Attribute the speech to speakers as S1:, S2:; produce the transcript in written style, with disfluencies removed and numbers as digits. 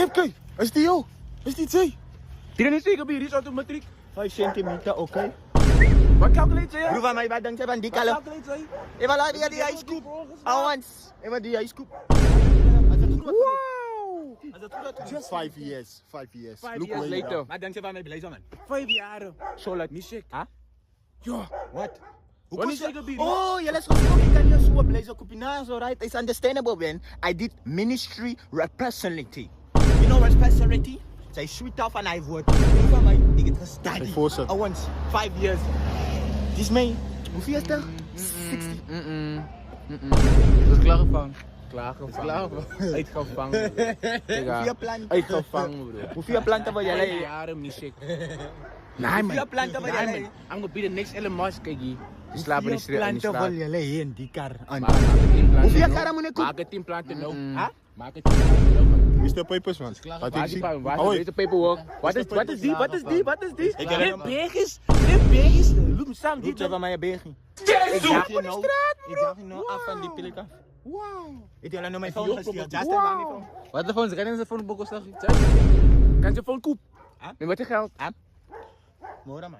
S1: Kijk, is die jou? Is die zij?
S2: Die niet zeker bij, die is automatriek.
S1: 5 centimeter, oké.
S2: Wat calculate je?
S1: Broer van mij, wat denk je van die kalem? Even laten die ijskoep. Awans. Even die ijskoep. Wow. Just 5 years. 5 years.
S2: 5
S1: Look
S2: years
S1: where you
S2: later.
S1: are.
S3: Maar denk je van mij blazer man?
S2: 5 jaar.
S3: Zo laat niet sick.
S2: Huh?
S3: Ja. Wat?
S2: Hoe kon je zeker bij?
S1: Oh, jij les gesproken. Kan je zo blazer kopen na zo, right? It's understandable when I did ministry representative. You know representative? Zij sweet off en I vote. Broer van mij, ik heb gestudied.
S3: Voorzitter.
S1: Awans. 5 years. Dit is mij. Hoeveel is dat? 60.
S2: Dat is klaargevangen. Klaargevangen. Uitgevangen.
S1: Hoeveel planten?
S2: Uitgevangen bro.
S1: Hoeveel planten wil jij
S2: 5
S1: leggen?
S2: jaar niet sick.
S1: Nee, Hoeveel planten wil jij leggen?
S2: I'm gonna be the next Elon Musk, kijk hier. Die slapen in de
S1: Hoeveel planten wil
S2: straat.
S1: jij leggen in die kar?
S2: Hoeveel
S1: karren moet ik kopen?
S2: Marketingplanten nou. Maak het teamplanten
S3: Mr. Papers man.
S2: nou. Waar is de paperwork? Wat is die? Dit beeg is. Loop samen.
S1: Doet je van mij een berging?
S2: Ik
S1: zag je nou af van die pelikan.
S3: Wow.
S1: Ik heb nou mijn phone gestuurd. Just even mijn phone.
S2: Wat de phone? Kan je phone boeken zeggen? Kan je phone koop? Met wat je geld?
S1: Mooi dan man.